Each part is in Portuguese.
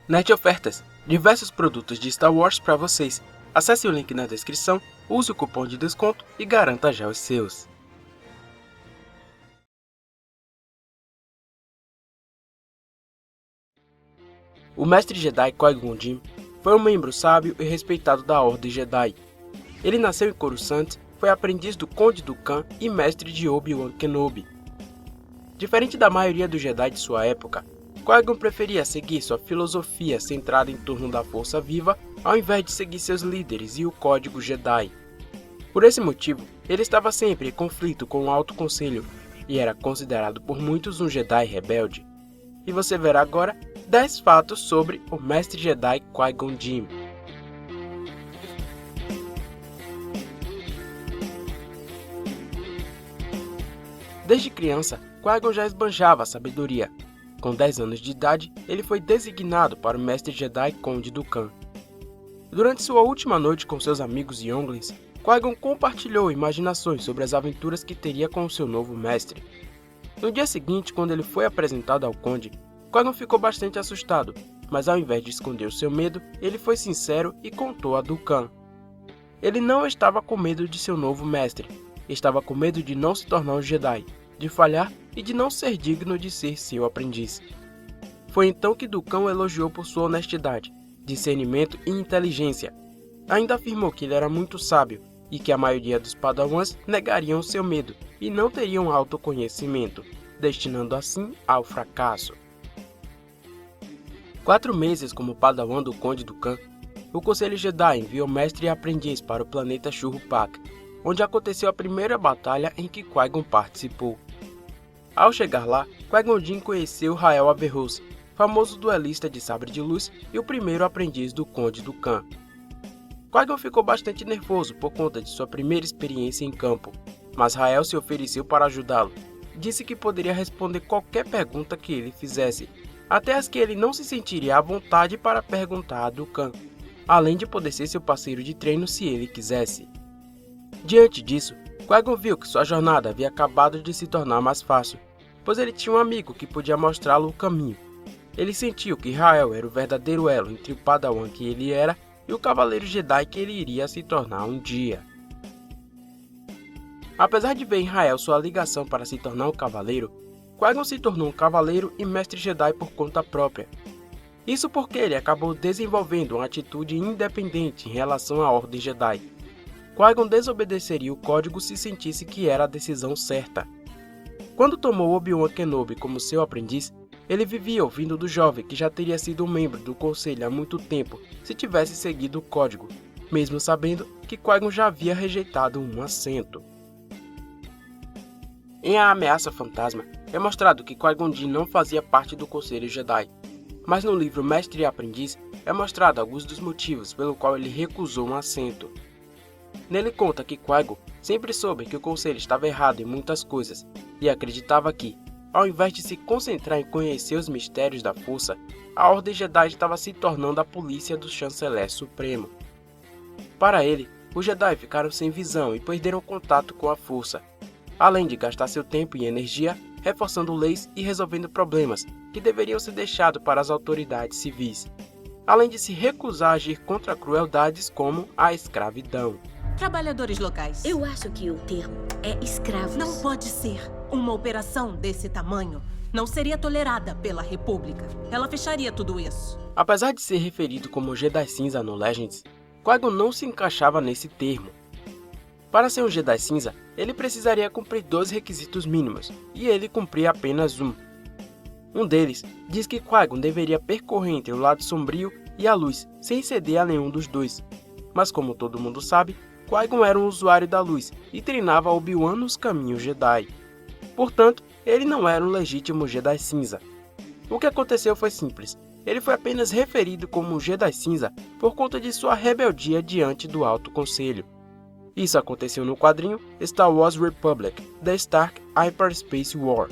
Nerd Ofertas, diversos produtos de Star Wars para vocês. Acesse o link na descrição, use o cupom de desconto e garanta já os seus. O Mestre Jedi Qui-Gon Jinn foi um membro sábio e respeitado da Ordem Jedi. Ele nasceu em Coruscant, foi aprendiz do Conde Dooku e mestre de Obi-Wan Kenobi. Diferente da maioria dos Jedi de sua época, Qui-Gon preferia seguir sua filosofia centrada em torno da Força Viva ao invés de seguir seus líderes e o Código Jedi. Por esse motivo, ele estava sempre em conflito com o Alto Conselho e era considerado por muitos um Jedi rebelde. E você verá agora 10 fatos sobre o Mestre Jedi Qui-Gon Jinn. Desde criança, Qui-Gon já esbanjava a sabedoria. Com 10 anos de idade, ele foi designado para o Mestre Jedi Conde Dooku. Durante sua última noite com seus amigos Younglings, Qui-Gon compartilhou imaginações sobre as aventuras que teria com o seu novo mestre. No dia seguinte, quando ele foi apresentado ao Conde, Qui-Gon ficou bastante assustado, mas ao invés de esconder o seu medo, ele foi sincero e contou a Dooku. Ele não estava com medo de seu novo mestre, estava com medo de não se tornar um Jedi, de falhar e de não ser digno de ser seu aprendiz. Foi então que Dooku o elogiou por sua honestidade, discernimento e inteligência. Ainda afirmou que ele era muito sábio e que a maioria dos Padawans negariam seu medo e não teriam autoconhecimento, destinando assim ao fracasso. 4 meses como Padawan do Conde Dooku, o Conselho Jedi enviou mestre e aprendiz para o planeta Shuruppak, onde aconteceu a primeira batalha em que Qui-Gon participou. Ao chegar lá, Qui-Gon Jinn conheceu Rael Averroes, famoso duelista de sabre de luz e o primeiro aprendiz do Conde Dooku. Qui-Gon ficou bastante nervoso por conta de sua primeira experiência em campo, mas Rael se ofereceu para ajudá-lo. Disse que poderia responder qualquer pergunta que ele fizesse, até as que ele não se sentiria à vontade para perguntar a Dooku, além de poder ser seu parceiro de treino se ele quisesse. Diante disso, Qui-Gon viu que sua jornada havia acabado de se tornar mais fácil, pois ele tinha um amigo que podia mostrá-lo o caminho. Ele sentiu que Rael era o verdadeiro elo entre o Padawan que ele era e o Cavaleiro Jedi que ele iria se tornar um dia. Apesar de ver em Rael sua ligação para se tornar um cavaleiro, Qui-Gon se tornou um cavaleiro e mestre Jedi por conta própria. Isso porque ele acabou desenvolvendo uma atitude independente em relação à Ordem Jedi. Qui-Gon desobedeceria o código se sentisse que era a decisão certa. Quando tomou Obi-Wan Kenobi como seu aprendiz, ele vivia ouvindo do jovem que já teria sido um membro do conselho há muito tempo se tivesse seguido o código, mesmo sabendo que Qui-Gon já havia rejeitado um assento. Em A Ameaça Fantasma, é mostrado que Qui-Gon Jinn não fazia parte do Conselho Jedi, mas no livro Mestre e Aprendiz é mostrado alguns dos motivos pelo qual ele recusou um assento. Nele conta que Qui-Gon sempre soube que o Conselho estava errado em muitas coisas e acreditava que, ao invés de se concentrar em conhecer os mistérios da Força, a Ordem Jedi estava se tornando a polícia do Chanceler Supremo. Para ele, os Jedi ficaram sem visão e perderam contato com a Força, além de gastar seu tempo e energia reforçando leis e resolvendo problemas que deveriam ser deixados para as autoridades civis, além de se recusar a agir contra crueldades como a escravidão. Trabalhadores locais. Eu acho que o termo é escravos. Não pode ser. Uma operação desse tamanho não seria tolerada pela República. Ela fecharia tudo isso. Apesar de ser referido como Jedi Cinza no Legends, Qui-Gon não se encaixava nesse termo. Para ser um Jedi Cinza, ele precisaria cumprir 2 requisitos mínimos, e ele cumpria apenas um. Um deles diz que Qui-Gon deveria percorrer entre o lado sombrio e a luz, sem ceder a nenhum dos dois. Mas como todo mundo sabe, Qui-Gon era um usuário da luz e treinava Obi-Wan nos caminhos Jedi. Portanto, ele não era um legítimo Jedi Cinza. O que aconteceu foi simples. Ele foi apenas referido como Jedi Cinza por conta de sua rebeldia diante do Alto Conselho. Isso aconteceu no quadrinho Star Wars Republic, The Stark Hyperspace War.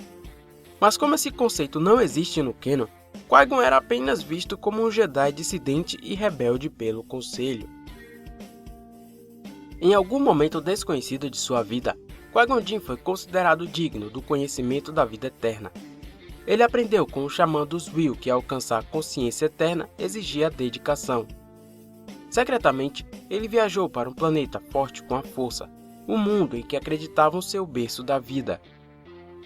Mas como esse conceito não existe no canon, Qui-Gon era apenas visto como um Jedi dissidente e rebelde pelo Conselho. Em algum momento desconhecido de sua vida, Qui-Gon Jinn foi considerado digno do conhecimento da vida eterna. Ele aprendeu com o xamã dos Will que alcançar a consciência eterna exigia dedicação. Secretamente, ele viajou para um planeta forte com a força, o mundo em que acreditavam ser o berço da vida.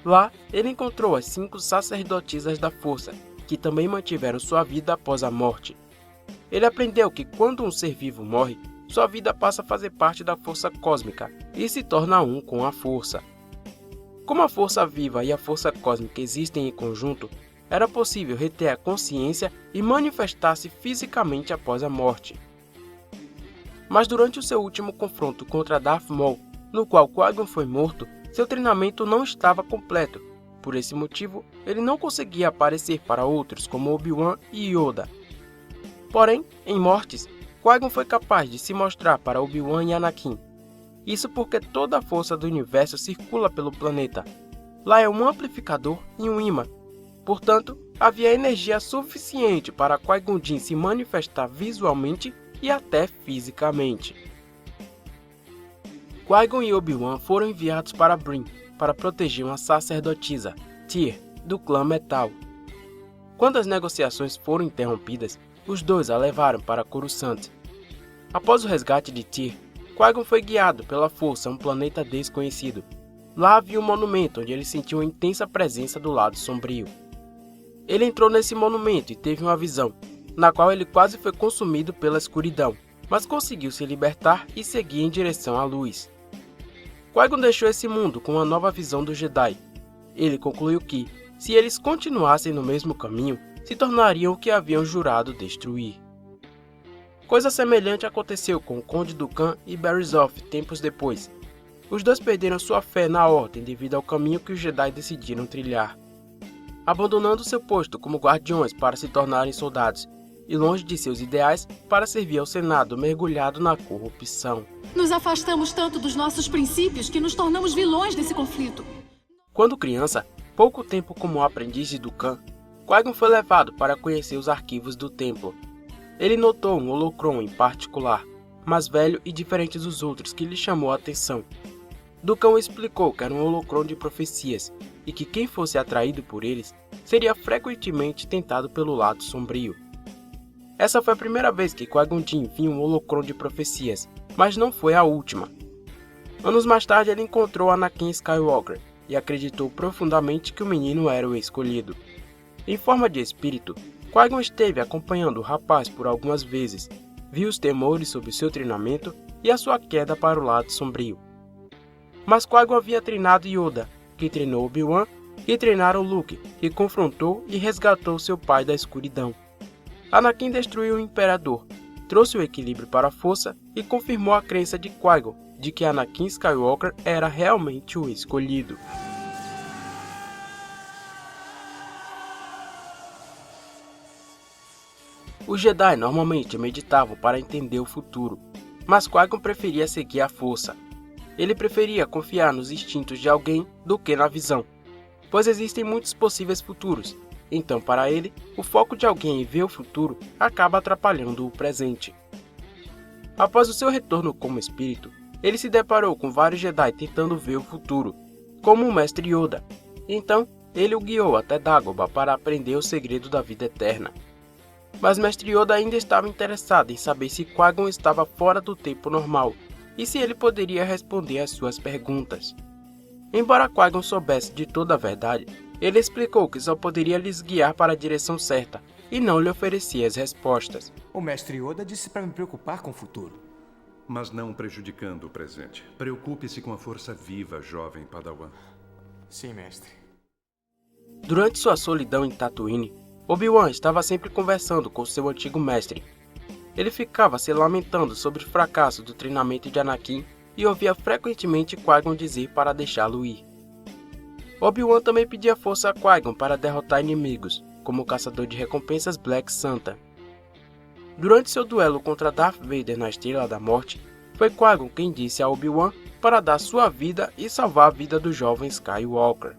Lá, ele encontrou as 5 sacerdotisas da força, que também mantiveram sua vida após a morte. Ele aprendeu que quando um ser vivo morre, sua vida passa a fazer parte da força cósmica e se torna um com a força. Como a força viva e a força cósmica existem em conjunto, era possível reter a consciência e manifestar-se fisicamente após a morte. Mas durante o seu último confronto contra Darth Maul, no qual Qui-Gon foi morto, seu treinamento não estava completo. Por esse motivo, ele não conseguia aparecer para outros como Obi-Wan e Yoda. Porém, em Mortis, Qui-Gon foi capaz de se mostrar para Obi-Wan e Anakin. Isso porque toda a força do universo circula pelo planeta. Lá é um amplificador e um imã. Portanto, havia energia suficiente para Qui-Gon Jinn se manifestar visualmente e até fisicamente. Qui-Gon e Obi-Wan foram enviados para Breen para proteger uma sacerdotisa, Tyr, do clã Metal. Quando as negociações foram interrompidas, os dois a levaram para Coruscant. Após o resgate de Tyr, Qui-Gon foi guiado pela força a um planeta desconhecido. Lá havia um monumento onde ele sentiu a intensa presença do lado sombrio. Ele entrou nesse monumento e teve uma visão, na qual ele quase foi consumido pela escuridão, mas conseguiu se libertar e seguir em direção à luz. Qui-Gon deixou esse mundo com uma nova visão do Jedi. Ele concluiu que, se eles continuassem no mesmo caminho, se tornariam o que haviam jurado destruir. Coisa semelhante aconteceu com o Conde Dooku e Barriss Offee tempos depois. Os dois perderam sua fé na Ordem devido ao caminho que os Jedi decidiram trilhar, abandonando seu posto como guardiões para se tornarem soldados, e longe de seus ideais para servir ao Senado mergulhado na corrupção. Nos afastamos tanto dos nossos princípios que nos tornamos vilões desse conflito. Quando criança, pouco tempo como aprendiz de Dooku, Qui-Gon foi levado para conhecer os arquivos do templo. Ele notou um holocron em particular, mais velho e diferente dos outros, que lhe chamou a atenção. Dooku explicou que era um holocron de profecias e que quem fosse atraído por eles seria frequentemente tentado pelo lado sombrio. Essa foi a primeira vez que Qui-Gon Jinn viu um holocron de profecias, mas não foi a última. Anos mais tarde ele encontrou Anakin Skywalker e acreditou profundamente que o menino era o escolhido. Em forma de espírito, Qui-Gon esteve acompanhando o rapaz por algumas vezes, viu os temores sobre seu treinamento e a sua queda para o lado sombrio. Mas Qui-Gon havia treinado Yoda, que treinou Obi-Wan, e treinaram Luke, que confrontou e resgatou seu pai da escuridão. Anakin destruiu o Imperador, trouxe o equilíbrio para a força e confirmou a crença de Qui-Gon de que Anakin Skywalker era realmente o escolhido. Os Jedi normalmente meditavam para entender o futuro, mas Qui-Gon preferia seguir a força. Ele preferia confiar nos instintos de alguém do que na visão, pois existem muitos possíveis futuros, então para ele, o foco de alguém em ver o futuro acaba atrapalhando o presente. Após o seu retorno como espírito, ele se deparou com vários Jedi tentando ver o futuro, como o Mestre Yoda. Então, ele o guiou até Dagobah para aprender o segredo da vida eterna. Mas Mestre Yoda ainda estava interessado em saber se Qui-Gon estava fora do tempo normal e se ele poderia responder às suas perguntas. Embora Qui-Gon soubesse de toda a verdade, ele explicou que só poderia lhes guiar para a direção certa e não lhe oferecia as respostas. O Mestre Yoda disse para me preocupar com o futuro. Mas não prejudicando o presente. Preocupe-se com a força viva, jovem Padawan. Sim, mestre. Durante sua solidão em Tatooine, Obi-Wan estava sempre conversando com seu antigo mestre. Ele ficava se lamentando sobre o fracasso do treinamento de Anakin e ouvia frequentemente Qui-Gon dizer para deixá-lo ir. Obi-Wan também pedia força a Qui-Gon para derrotar inimigos, como o caçador de recompensas Black Santa. Durante seu duelo contra Darth Vader na Estrela da Morte, foi Qui-Gon quem disse a Obi-Wan para dar sua vida e salvar a vida do jovem Skywalker.